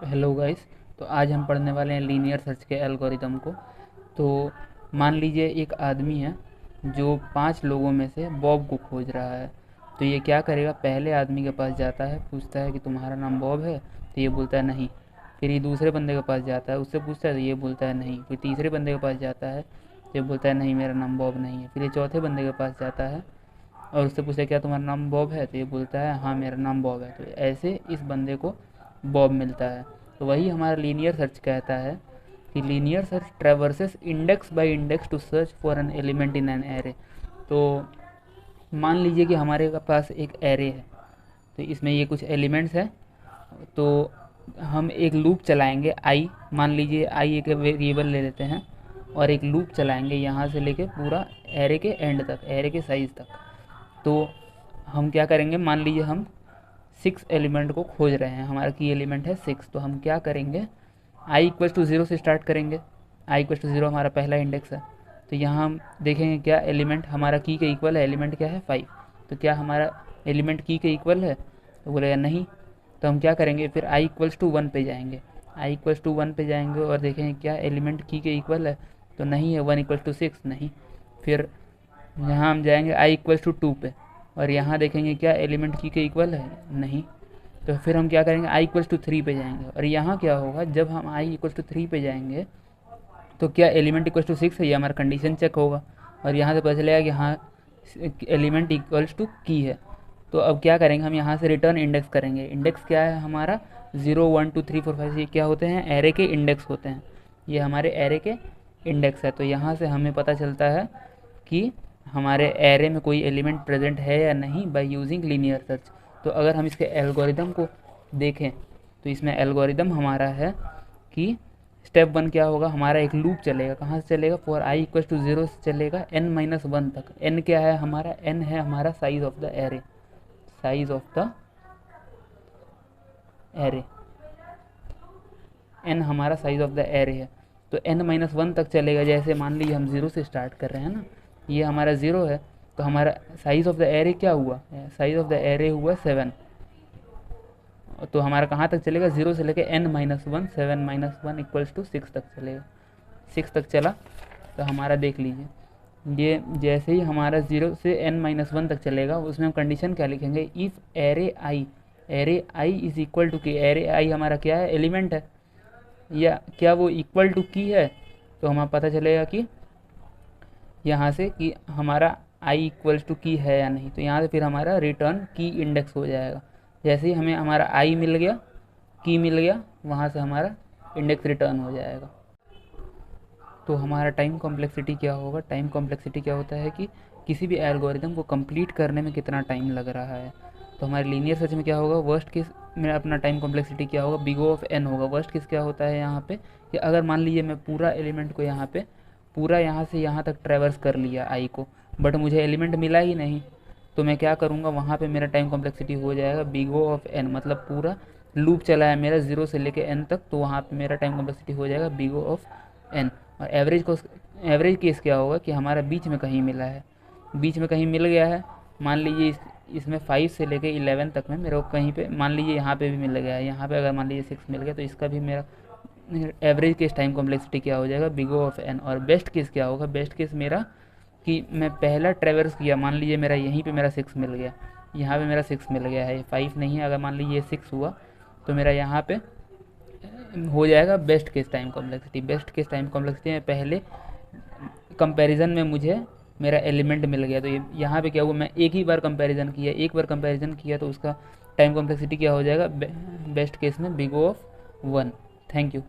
Hello guys. तो आज हम पढ़ने वाले हैं लीनियर सर्च के एल्गोरिदम को। तो मान लीजिए एक आदमी है जो 5 लोगों में से बॉब को खोज रहा है। तो ये क्या करेगा, पहले आदमी के पास जाता है, पूछता है कि तुम्हारा नाम बॉब है, तो ये बोलता है नहीं। फिर ये दूसरे बंदे के पास जाता है, उससे पूछता है तो ये बोलता है नहीं। फिर तीसरे बंदे के पास जाता है तो ये बोलता है नहीं, मेरा नाम बॉब नहीं है। फिर ये चौथे बंदे के पास जाता है और उससे पूछता है क्या तुम्हारा नाम बॉब है, तो ये बोलता है हाँ मेरा नाम बॉब है। तो ऐसे इस बंदे को बॉब मिलता है। तो वही हमारा लीनियर सर्च कहता है कि linear search traverses index by index to search for an element in an array. तो मान लीजिए कि हमारे पास एक एरे है, तो इसमें ये कुछ एलिमेंट्स है। तो हम एक लूप चलाएंगे आई, मान लीजिए आई एक वेरिएबल ले लेते हैं और एक लूप चलाएंगे यहाँ से लेके पूरा एरे के एंड तक, एरे के साइज़ तक। तो हम क्या करेंगे, मान लीजिए हम 6 एलिमेंट को खोज रहे हैं, हमारा की एलिमेंट है 6। तो हम क्या करेंगे, आई इक्वल टू ज़ीरो से स्टार्ट करेंगे। आई इक्वल टू ज़ीरो हमारा पहला इंडेक्स है। तो यहाँ हम देखेंगे क्या एलिमेंट हमारा की के इक्वल है, एलिमेंट क्या है 5। तो क्या हमारा एलिमेंट की के इक्वल है, तो बोलेगा नहीं। तो हम क्या करेंगे, फिर आई इक्वल्स टू 1 पे जाएंगे। आई इक्वल्स टू 1 पे जाएंगे और देखेंगे क्या एलिमेंट की के इक्वल है, तो नहीं है। 1 इक्वल टू 6 नहीं। फिर यहाँ हम जाएंगे आई इक्वल्स टू 2 पे और यहाँ देखेंगे क्या एलिमेंट की के इक्वल है, नहीं। तो फिर हम क्या करेंगे, आई इक्वल्स टू 3 पे जाएंगे और यहाँ क्या होगा, जब हम आई इक्वल्स टू 3 पे जाएंगे तो क्या एलिमेंट इक्वल्स टू 6 है, ये हमारा कंडीशन चेक होगा और यहाँ से पता चलेगा कि हाँ एलिमेंट इक्वल्स टू की है। तो अब क्या करेंगे, हम यहाँ से रिटर्न इंडेक्स करेंगे। इंडेक्स क्या है हमारा, 0 1 2 3 4 5, ये क्या होते हैं, एरे के इंडेक्स होते हैं। ये हमारे एरे के इंडेक्स है। तो यहाँ से हमें पता चलता है कि हमारे एरे में कोई एलिमेंट प्रेजेंट है या नहीं बाय यूजिंग लीनियर सर्च। तो अगर हम इसके एल्गोरिदम को देखें तो इसमें एल्गोरिदम हमारा है कि स्टेप 1 क्या होगा, हमारा एक लूप चलेगा। कहाँ से चलेगा, फॉर आई इक्वल टू 0 से चलेगा n-1 तक। n क्या है हमारा, n है हमारा size of the array, size of the array, n हमारा साइज ऑफ द एरे है। तो n-1 तक चलेगा। जैसे मान लीजिए हम 0 से स्टार्ट कर रहे हैं ना, ये हमारा 0 है, तो हमारा साइज ऑफ द एरे क्या हुआ, साइज ऑफ द एरे हुआ 7। तो हमारा कहाँ तक चलेगा, 0 से लेके n-1, 7 - 1 इक्वल्स टू 6 तक चलेगा। 6 तक चला। तो हमारा देख लीजिए, ये जैसे ही हमारा 0 से n-1 तक चलेगा, उसमें हम कंडीशन क्या लिखेंगे, if array I is equal to key. Array I हमारा क्या है, एलिमेंट है, या क्या वो इक्वल टू की है। तो हमें पता चलेगा कि यहाँ से कि हमारा आई इक्वल्स टू की है या नहीं। तो यहाँ से फिर हमारा रिटर्न की इंडेक्स हो जाएगा। जैसे ही हमें हमारा आई मिल गया, की मिल गया, वहाँ से हमारा इंडेक्स रिटर्न हो जाएगा। तो हमारा टाइम कॉम्प्लेक्सिटी क्या होगा, टाइम कॉम्प्लेक्सिटी क्या होता है कि किसी भी एल्गोरिदम को कंप्लीट करने में कितना टाइम लग रहा है। तो हमारे लीनियर सर्च में क्या होगा, वर्स्ट केस में अपना टाइम कॉम्प्लेक्सिटी क्या होगा, बिग ऑफ एन होगा। वर्स्ट केस क्या होता है यहाँ पे कि अगर मान लीजिए मैं पूरा एलिमेंट को यहाँ पे पूरा यहाँ से यहाँ तक ट्रेवर्स कर लिया आई को, बट मुझे एलिमेंट मिला ही नहीं, तो मैं क्या करूँगा, वहाँ पे मेरा टाइम कॉम्प्लेक्सिटी हो जाएगा बिग ओ ऑफ एन। मतलब पूरा लूप चला है मेरा 0 से लेके n तक, तो वहाँ पे मेरा टाइम कॉम्प्लेक्सिटी हो जाएगा बिग ओ ऑफ एन। और एवरेज केस क्या होगा कि हमारा बीच में कहीं मिला है, बीच में कहीं मिल गया है। मान लीजिए इसमें 5 से लेके 11 तक में मेरे को कहीं पे, मान लीजिए यहाँ पे भी मिल गया है, यहाँ पे अगर मान लीजिए 6 मिल गया, तो इसका भी मेरा एवरेज केस टाइम कॉम्प्लेक्सिटी क्या हो जाएगा, बिग ओ ऑफ एन। और बेस्ट केस क्या होगा, बेस्ट केस मेरा कि मैं पहला ट्रेवर्स किया, मान लीजिए मेरा यहीं पे मेरा 6 मिल गया, यहाँ पे मेरा 6 मिल गया है, 5 नहीं है। अगर मान लीजिए 6 हुआ तो मेरा यहाँ पे हो जाएगा best case time complexity. Best case time complexity में पहले कंपैरिजन में मुझे मेरा एलिमेंट मिल गया। तो ये यहाँ पे क्या हुआ, मैं एक ही बार कंपैरिजन किया, एक बार कंपैरिजन किया, तो उसका टाइम कॉम्प्लेक्सिटी क्या हो जाएगा, बेस्ट केस में big O of 1। Thank you.